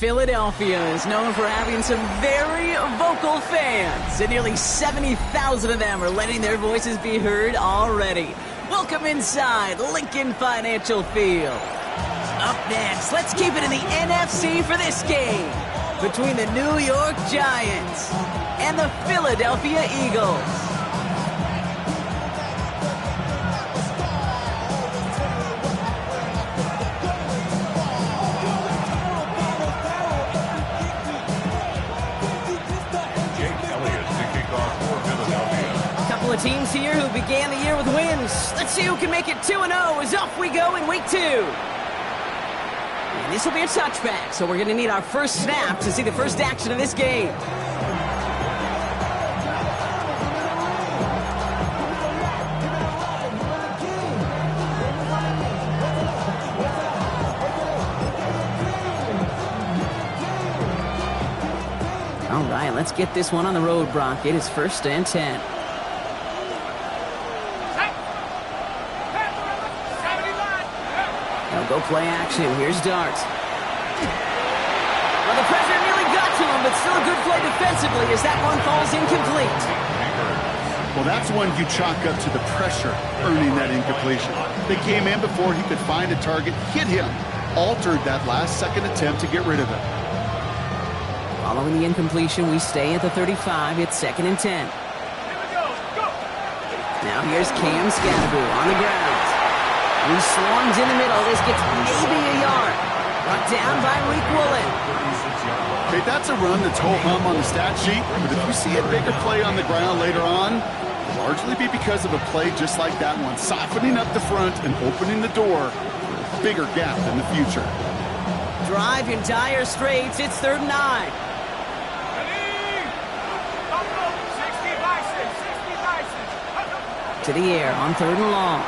Philadelphia is known for having some very vocal fans, and nearly 70,000 of them are letting their voices be heard already. Welcome inside Lincoln Financial Field. Up next, let's keep it in the NFC for this game between the New York Giants and the Philadelphia Eagles. Teams here who began the year with wins. Let's see who can make it 2-0 as off we go in week 2. And this will be a touchback, so we're going to need our first snap to see the first action of this game. All right, let's get this one on the road, Brock. It is 1st and 10. Go play action. Here's Dart. Well, the pressure nearly got to him, but still a good play defensively as that one falls incomplete. Well, that's one you chalk up to the pressure earning that incompletion. They came in before he could find a target, hit him, altered that last-second attempt to get rid of it. Following the incompletion, we stay at the 35. It's 2nd and 10. Now here's Cam Scadaboo on the ground. He swarms in the middle. This gets maybe a yard. Brought down by Reek Woolen. Okay, that's a run that's ho-hum on the stat sheet, but if you see a bigger play on the ground later on, it'll largely be because of a play just like that one, softening up the front and opening the door for a bigger gap in the future. Drive in dire straits. It's 3rd and 9. To the air on 3rd and long.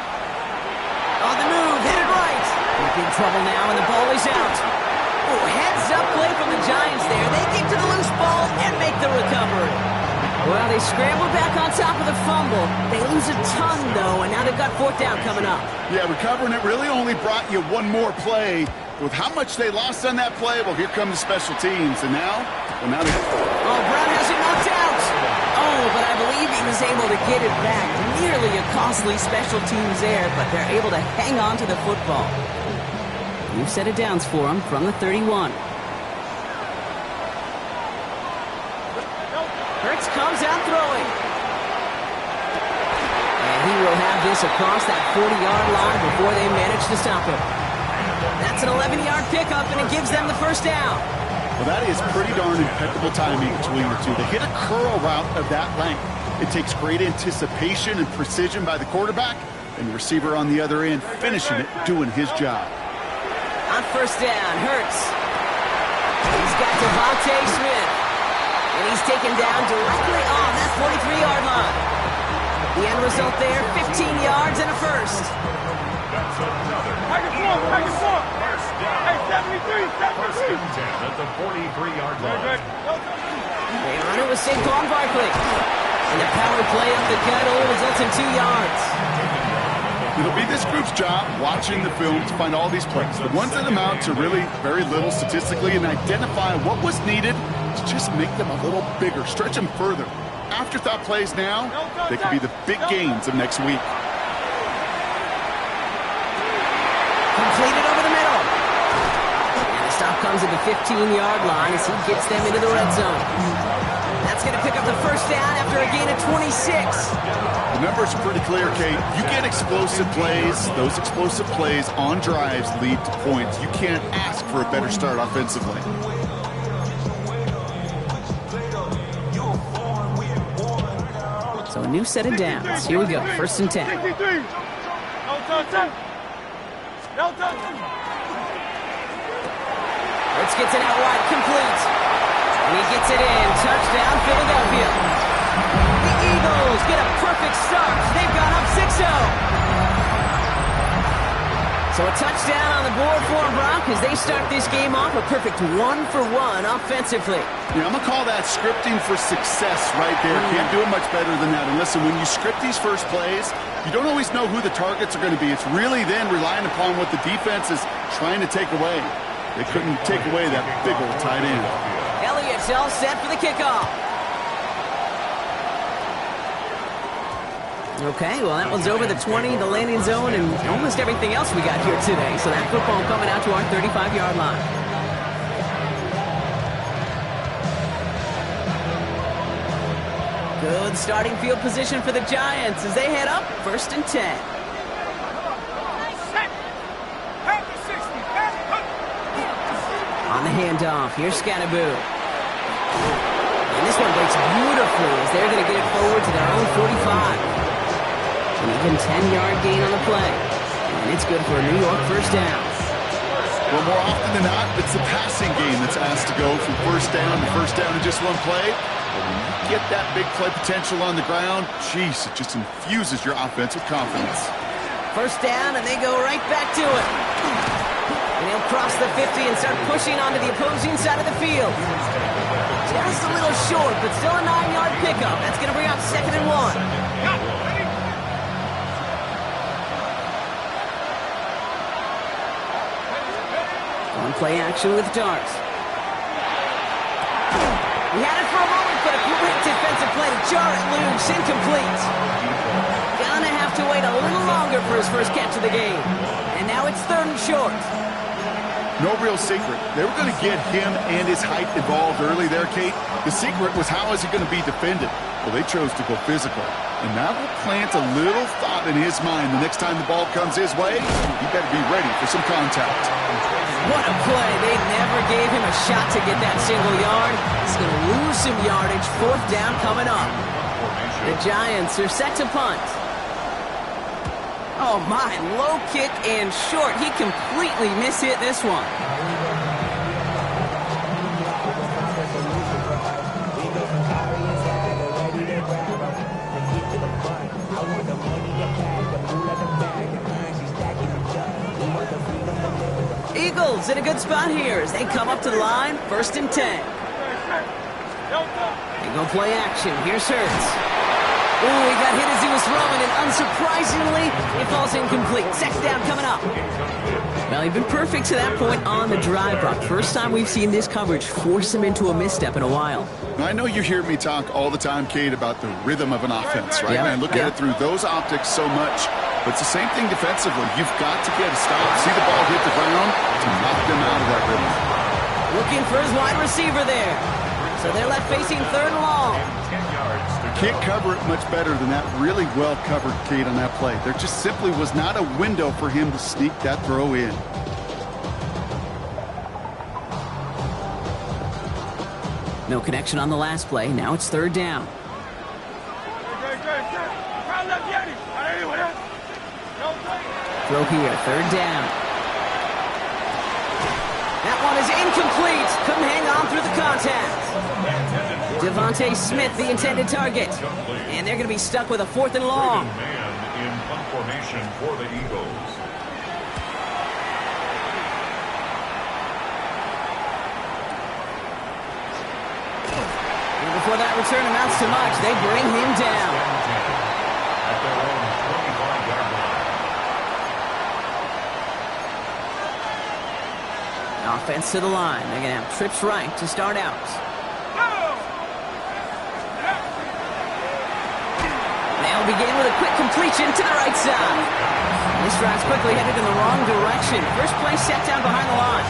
On the move, hit it right. In big trouble now, and the ball is out. Oh, heads-up play from the Giants there. They get to the loose ball and make the recovery. Well, they scramble back on top of the fumble. They lose a ton, though, and now they've got 4th down coming up. Yeah, recovering it really only brought you one more play. With how much they lost on that play, well, here come the special teams. And now they... Oh, Brown has it knocked out. Oh, but I believe he was able to get it back. Nearly a costly special teams there, but they're able to hang on to the football. New set of downs for him from the 31. Hurts comes out throwing. And he will have this across that 40-yard line before they manage to stop him. That's an 11-yard pickup, and it gives them the 1st down. Well, that is pretty darn impeccable timing between the two. They hit a curl route of that length. It takes great anticipation and precision by the quarterback, and the receiver on the other end finishing it, doing his job. On 1st down, Hurts. He's got Devontae Smith, and he's taken down directly on that 43-yard line. The end result there, 15 yards and a 1st. That's another. Hey, 73, 73. 10 at the 43-yard line. They run it with Saquon Barkley. And the power play up the gut only results in 2 yards. It'll be this group's job watching the film to find all these plays. The ones that amount to really very little statistically and identify what was needed to just make them a little bigger, stretch them further. Afterthought plays now, they could be the big gains of next week. Completed over the middle. And the stop comes at the 15-yard line as he gets them into the red zone. That's going to pick up the 1st down after a gain of 26. The numbers are pretty clear, Kate. You get explosive plays. Those explosive plays on drives lead to points. You can't ask for a better start offensively. So a new set of downs. Here we go. 1st and 10. Hurts gets it out wide, complete. And he gets it in. Touchdown, Philadelphia. The Eagles get a perfect start. They've gone up 6-0. So a touchdown on the board for Brock as they start this game off a perfect 1-for-1 offensively. Yeah, I'm going to call that scripting for success right there. Can't do it much better than that. And listen, when you script these first plays, you don't always know who the targets are going to be. It's really then relying upon what the defense is trying to take away. They couldn't take away that big old tight end. Elliott's all set for the kickoff. Okay, well, that one's over the 20, the landing zone, and almost everything else we got here today. So that football coming out to our 35-yard line. Good starting field position for the Giants as they head up 1st and 10. On the handoff, here's Scatterboo. And this one breaks beautifully as they're going to get it forward to their own 45. An even 10-yard gain on the play. And it's good for a New York first down. Well, more often than not, it's the passing game that's asked to go from first down in just one play. Get that big play potential on the ground. Jeez, it just infuses your offense with confidence. First down, and they go right back to it. And he'll cross the 50 and start pushing onto the opposing side of the field. Just a little short, but still a 9-yard pickup. That's going to bring up 2nd and 1. On play action with Darts. He had it for a moment, but a great defensive play to jar it loose, incomplete. Gonna have to wait a little longer for his first catch of the game. And now it's 3rd and short. No real secret. They were going to get him and his height involved early there, Kate. The secret was how is he going to be defended? Well, they chose to go physical. And that will plant a little thought in his mind the next time the ball comes his way. He better be ready for some contact. What a play. They never gave him a shot to get that single yard. He's going to lose some yardage. 4th down coming up. The Giants are set to punt. Oh, my. Low kick and short. He completely mishit this one. Eagles in a good spot here as they come up to the line. 1st and 10. They go play action. Here's Hurts. Ooh, he got hit as he was throwing, and unsurprisingly, it falls incomplete. 2nd down coming up. Well, he'd been perfect to that point on the drive, Brock. First time we've seen this coverage force him into a misstep in a while. I know you hear me talk all the time, Kate, about the rhythm of an offense, right? Yeah, And I look at it through those optics so much. But it's the same thing defensively. You've got to get a stop, see the ball hit the ground to knock them out of that rhythm. Looking for his wide receiver there. So they're left facing 3rd and long. Can't cover it much better than that. Really well covered, Kate, on that play. There just simply was not a window for him to sneak that throw in. No connection on the last play. Now it's 3rd down. Throw here, 3rd down. That one is incomplete. Couldn't hang on through the contact. Devontae Smith, the intended target. And they're going to be stuck with a 4th and long. Man in punt formation for the Eagles. And before that return amounts to much, they bring him down. At their own 25-yard line. Offense to the line. They're going to have trips right to start out. They'll begin with a quick completion to the right side. This drive's quickly headed in the wrong direction. First play set down behind the line.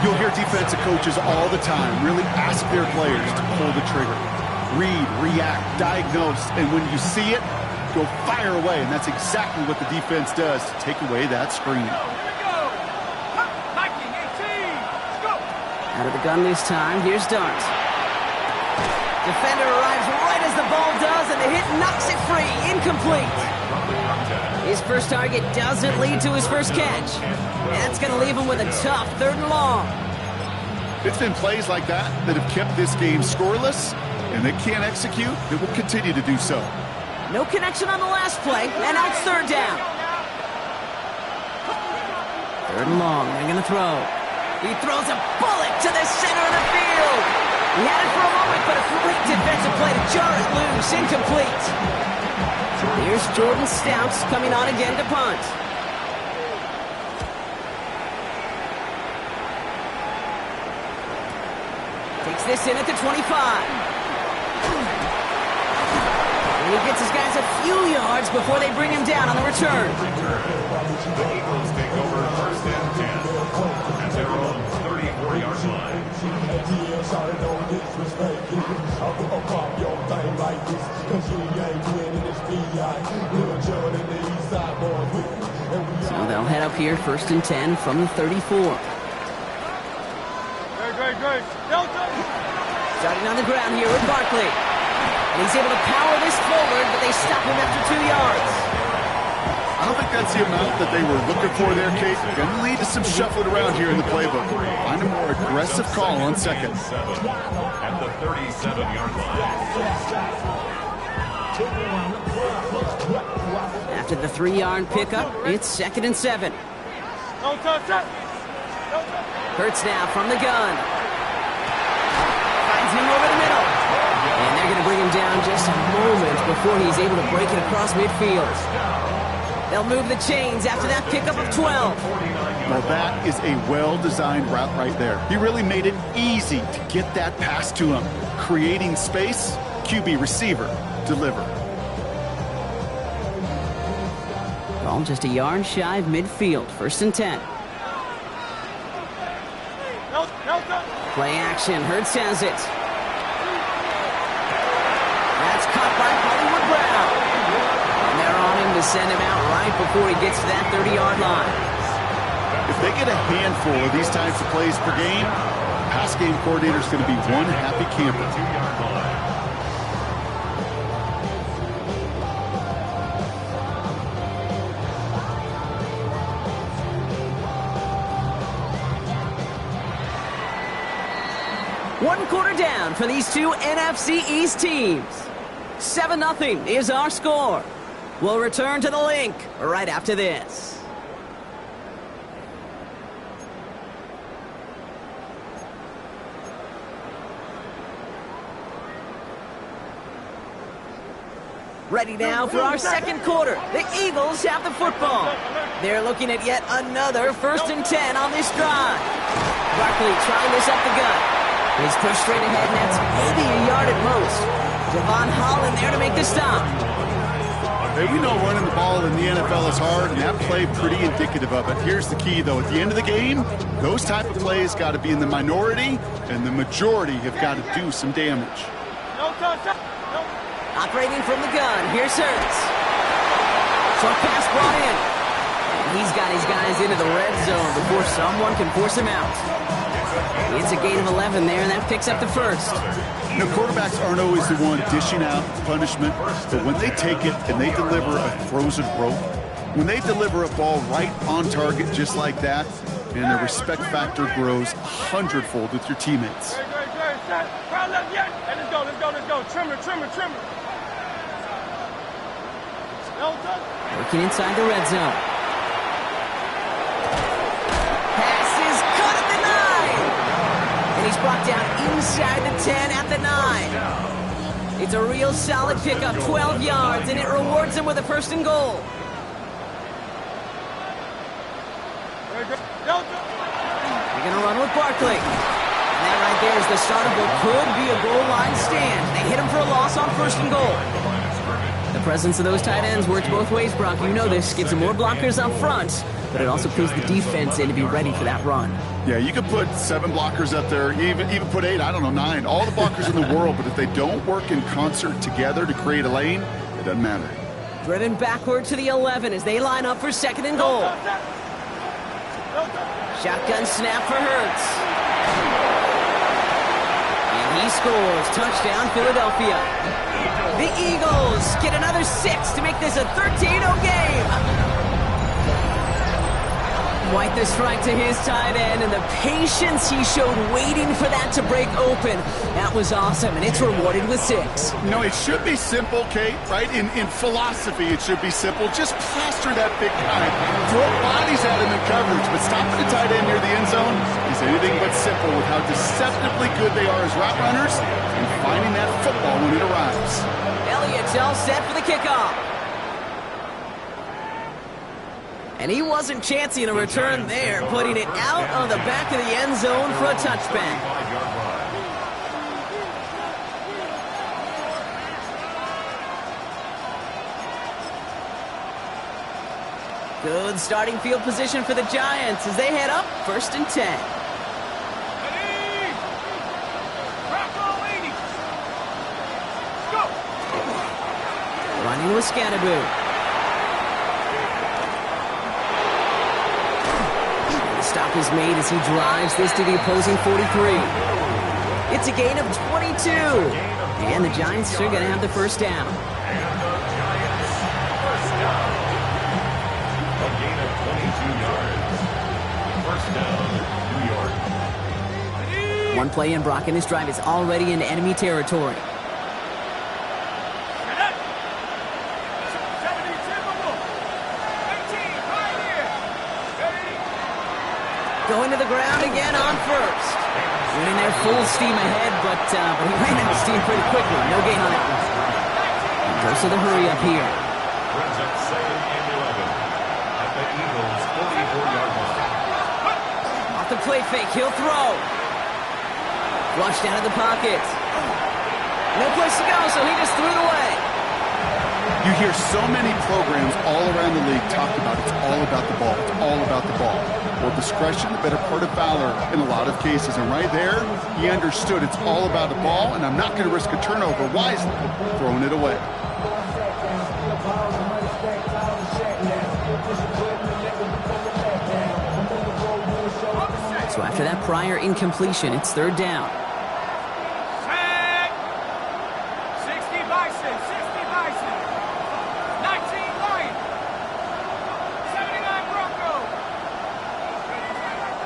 You'll hear defensive coaches all the time really ask their players to pull the trigger. Read, react, diagnose, and when you see it, go fire away. And that's exactly what the defense does to take away that screen. Out of the gun this time, here's Dart. Defender arrives right as the ball does, and the hit knocks it free. Incomplete. His first target doesn't lead to his first catch. That's going to leave him with a tough 3rd and long. It's been plays like that that have kept this game scoreless, and they can't execute. They will continue to do so. No connection on the last play, and now it's 3rd down. 3rd and long, they're going to throw. He throws a bullet to the center of the field. He had it for a moment, but a great defensive play to jar it loose. Incomplete. Here's Jordan Stouts coming on again to punt. this in at the 25. And he gets his guys a few yards before they bring him down on the return. The Eagles take over first and 10 at their own 34-yard line. So they'll head up here first and 10 from the 34. Great. Starting on the ground here with Barkley. And he's able to power this forward, but they stop him after 2 yards. I don't think that's the amount that they were looking for there, Kate. Going to lead to some shuffling around here in the playbook. Find a more aggressive call on second. At the 37-yard line. After the 3-yard pickup, it's second and 7. Don't touch it. Hurts now from the gun. Finds him over the middle. And they're going to bring him down just a moment before he's able to break it across midfield. They'll move the chains after that pickup of 12. Well, that is a well-designed route right there. He really made it easy to get that pass to him. Creating space, QB receiver, deliver. Ball just a yard shy of midfield, first and 10. Play action, Hurts has it. That's caught by Hollywood Brown. And they're on him to send him out right before he gets to that 30-yard line. If they get a handful of these types of plays per game, pass game coordinator is going to be one happy camper. 2-yard line. One quarter down for these two NFC East teams. 7-0 is our score. We'll return to the link right after this. Ready now for our second quarter. The Eagles have the football. They're looking at yet another first and 10 on this drive. Barkley trying this up the gut. He's pushed straight ahead, and that's maybe a yard at most. Devon Holland there to make the stop. Hey, we know running the ball in the NFL is hard, and that play pretty indicative of it. Here's the key, though. At the end of the game, those type of plays got to be in the minority, and the majority have got to do some damage. Operating from the gun, here's Hurts. Short pass brought in. And he's got his guys into the red zone before someone can force him out. It's a gain of 11 there, and that picks up the first. You know, quarterbacks aren't always the one dishing out punishment, but when they take it and they deliver a frozen rope, when they deliver a ball right on target just like that, and the respect factor grows 100-fold with your teammates. Let's go. Trimmer. Working inside the red zone. Pass is caught at the 9. And he's brought down inside the 10 at the 9. It's a real solid pickup, 12 yards, and it rewards him with a first and goal. They're going to run with Barkley. And that right there is the start of what could be a goal line stand. They hit him for a loss on first and goal. The presence of those tight ends works both ways, Brock. You know this. Gives them more blockers up front, but it also puts the defense in to be ready for that run. Yeah, you could put 7 blockers up there, even put 8, I don't know, 9. All the blockers in the world, but if they don't work in concert together to create a lane, it doesn't matter. Driven backward to the 11 as they line up for second and goal. Shotgun snap for Hurts. And he scores. Touchdown, Philadelphia. The Eagles get another 6 to make this a 13-0 game. Quite the strike to his tight end, and the patience he showed waiting for that to break open. That was awesome, and it's rewarded with 6. No, it should be simple, Kate, right? In philosophy, it should be simple. Just plaster that big guy. Throw bodies at him in coverage, but stopping the tight end near the end zone is anything but simple with how deceptively good they are as route runners and finding that football when it arrives. Elliott's all set for the kickoff. And he wasn't chancing a return there, putting it out of the back of the end zone for a touchback. Good starting field position for the Giants as they head up 1st and 10. Running with Scannaboo. The stop is made as he drives this to the opposing 43. It's a gain of 22. And the Giants are going to have the first down. And the Giants first down. A gain of 22 yards. First down, New York. One play in, Brock, and this drive is already in enemy territory. Going to the ground again on first. Winning there full steam ahead, but he ran out of steam pretty quickly. No gain on that one. And goes to the hurry up here. Brings up 2nd and 11 at the Eagles' 44-yard line. Off the play fake, he'll throw. Flushed out of the pocket. No place to go, so he just threw it away. You hear so many programs all around the league talk about it's all about the ball. It's all about the ball. Well, discretion, the better part of valor in a lot of cases. And right there, he understood it's all about the ball, and I'm not going to risk a turnover wisely, throwing it away. So after that prior incompletion, it's 3rd down.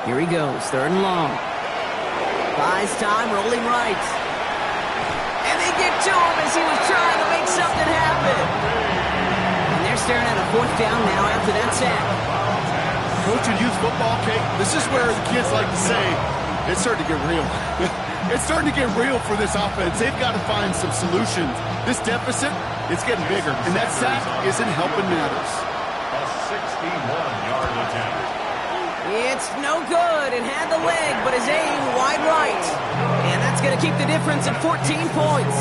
Here he goes, 3rd and long. Buys time, rolling right. And they get to him as he was trying to make something happen. And they're staring at a 4th down now after that sack. Coaching youth football, Kate, this is where the kids like to say, it's starting to get real. It's starting to get real for this offense. They've got to find some solutions. This deficit, it's getting bigger. And that sack isn't helping matters. A 61-yard attempt. It's no good. It had the leg, but his aim wide right. And that's going to keep the difference at 14 points.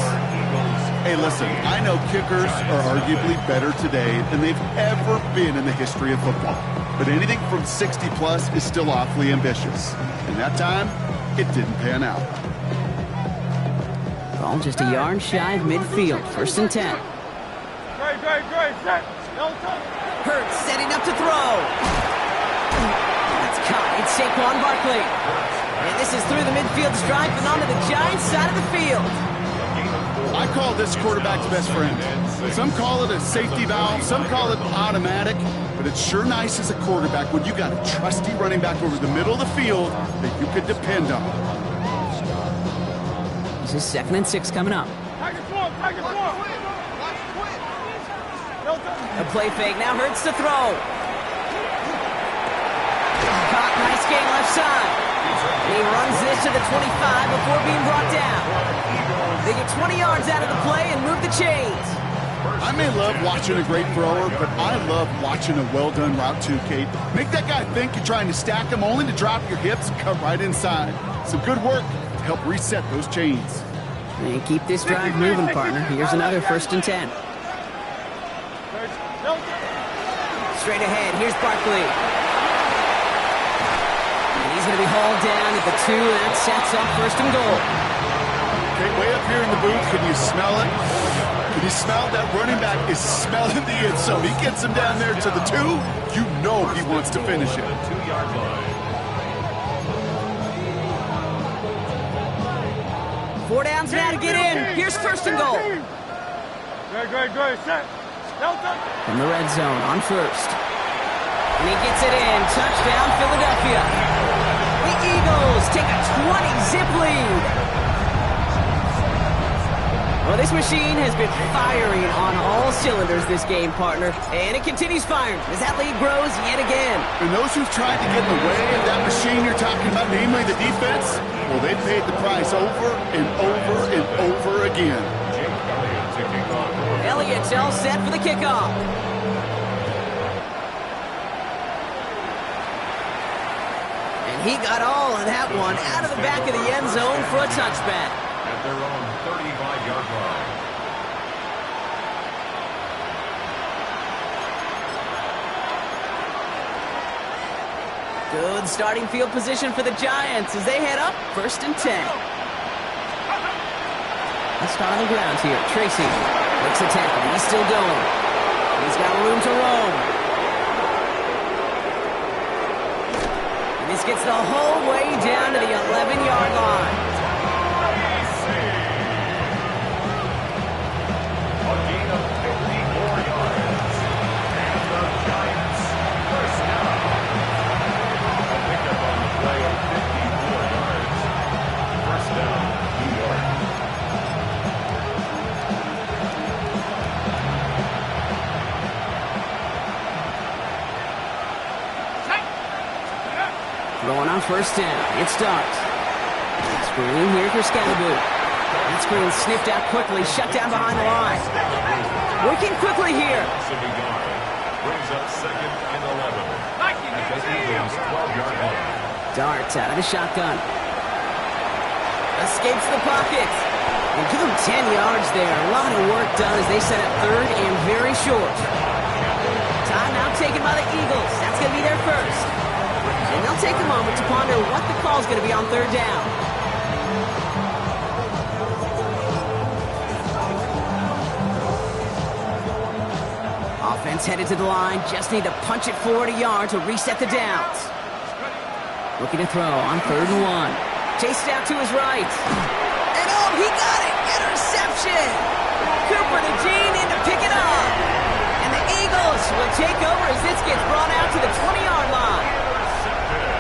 Hey, listen, I know kickers are arguably better today than they've ever been in the history of football. But anything from 60-plus is still awfully ambitious. And that time, it didn't pan out. Ball just a yard shy of midfield. 1st and 10. Great. Set. Hurts setting up to throw. That's caught. It's Saquon Barkley. And this is through the midfield stripe and onto the Giants side of the field. I call this quarterback's best friend. Some call it a safety valve, some call it automatic, but it's sure nice as a quarterback when you got a trusty running back over the middle of the field that you could depend on. This is 2nd and 6 coming up. A play fake, now Hurts to throw. Caught, nice gain left side. And he runs this to the 25 before being brought down. They get 20 yards out of the play and move the chains. I may love watching a great thrower, but I love watching a well-done route too, Kate. Make that guy think you're trying to stack him only to drop your hips and cut right inside. Some good work to help reset those chains. And keep this drive moving, partner. Here's another 1st and 10. Straight ahead, here's Barkley. And he's going to be hauled down at the 2, and that sets up 1st and goal. Okay, way up here in the booth, can you smell it? Can you smell that running back is smelling the end zone? He gets him down there to the 2. You know he wants to finish it. 2-yard line. 4 downs now to get in. Here's 1st and goal. Great. Set. From the red zone on 1st. And he gets it in. Touchdown, Philadelphia. The Eagles take a 20-zip lead. Well, this machine has been firing on all cylinders this game, partner. And it continues firing as that lead grows yet again. And those who've tried to get in the way of that machine you're talking about, namely the defense, well, they paid the price over and over and over again. Elliott's all set for the kickoff. And he got all of that one out of the back of the end zone for a touchback. At their own 35-yard line. Good starting field position for the Giants as they head up 1st and 10. Let's start on the ground here. Tracy makes a tackle. He's still going. He's got room to roam. And this gets the whole way down to the 11-yard line. A gain of 54 yards. And the Giants first down. A pickup on the play of 54 yards. First down, New York. Throwing on 1st down. It starts. Screen here for Scalaboo. That screen sniffed out quickly, shut down behind the line. Working quickly here. Brings up 2nd and 11. At the Eagles' 12-yard line. Darts out of the shotgun. Escapes the pocket. And give him 10 yards there. A lot of work done as they set up 3rd and very short. Timeout taken by the Eagles. That's going to be their first. And they'll take a moment to ponder what the call is going to be on 3rd down. Offense headed to the line. Just need to punch it forward a yard to reset the downs. Looking to throw on 3rd and 1. Chased out to his right. And oh, he got it! Interception! Cooper to Jean in to pick it up. And the Eagles will take over as this gets brought out to the 20-yard line.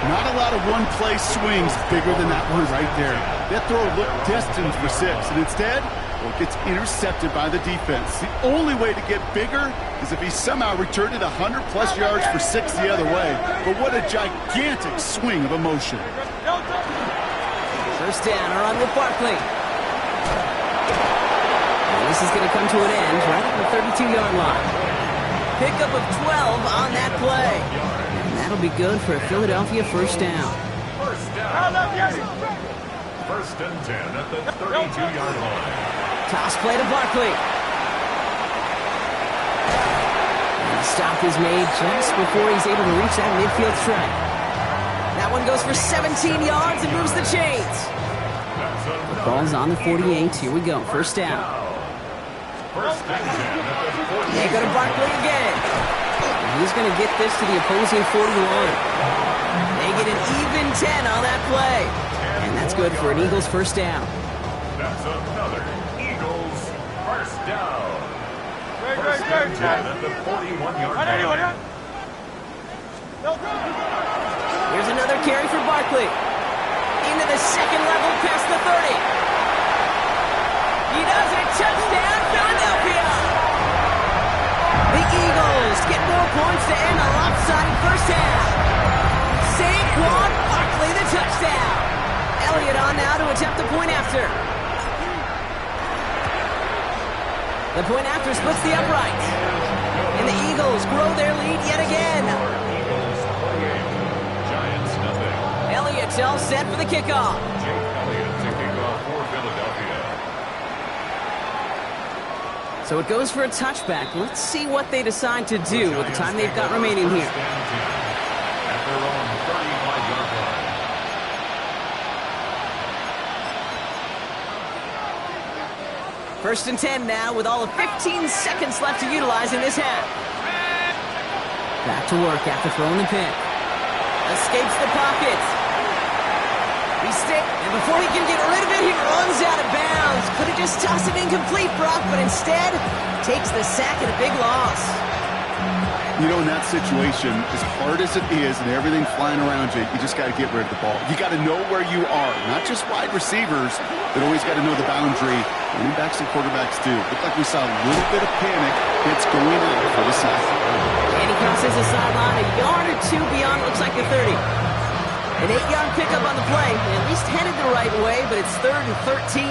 Not a lot of one-play swings bigger than that one right there. That throw looked destined for 6, and instead, well, it gets intercepted by the defense. The only way to get bigger is if he somehow returned it 100-plus yards for 6 the other way. But what a gigantic swing of emotion. 1st down, a run with Barkley. And this is going to come to an end right at the 32-yard line. Pickup of 12 on that play. That'll be good for a Philadelphia 1st down. First down. 1st and 10 at the 32-yard line. Toss play to Barkley. And the stop is made just before he's able to reach that midfield strike. That one goes for 17 yards and moves the chains. The ball's on the 48. Here we go. 1st down. 1st and 10 at the 48. They go to Barkley again. He's going to get this to the opposing 41. They get an even 10 on that play. And that's good for an Eagles 1st down. That's another Eagles 1st down. 1st and 10 at the 41-yard line. Here's another carry for Barkley. Into the 2nd level past the 30. He does it. Touchdown, Philadelphia. The Eagles get more points to end a lopsided 1st half. Saquon Barkley the touchdown. Elliott on now to attempt the point after. The point after splits the upright. And the Eagles grow their lead yet again. Eagles 48. Giants nothing. Elliott's all set for the kickoff. Jake Elliott to kick off for Philadelphia. So it goes for a touchback. Let's see what they decide to do with the time they've got remaining here. At their own 35-yard line. 1st and 10 now with all of 15 seconds left to utilize in this half. Back to work after throwing the pick. Escapes the pocket. And before he can get rid of it, he runs out of bounds. Could have just tossed it incomplete, Brock, but instead takes the sack and a big loss. You know, in that situation, as hard as it is and everything flying around you, you just got to get rid of the ball. You got to know where you are. Not just wide receivers, but always got to know the boundary. Running backs and quarterbacks do. Looked like we saw a little bit of panic. It's going out for the sack. And he crosses the sideline a yard or two beyond, looks like the 30. An 8-yard pickup on the play. At least headed the right way, but it's 3rd and 13.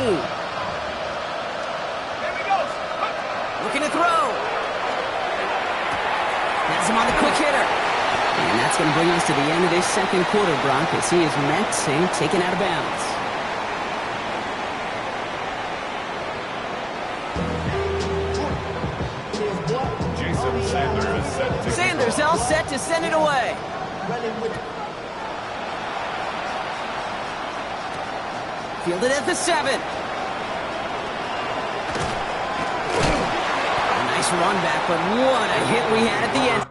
Looking to throw. That's him on the quick hitter. And that's going to bring us to the end of this 2nd quarter, Brock, as he is met and taken out of bounds. Jason Sanders set to Sanders all set to send it away. Fielded at the 7. A nice run back, but what a hit we had at the end.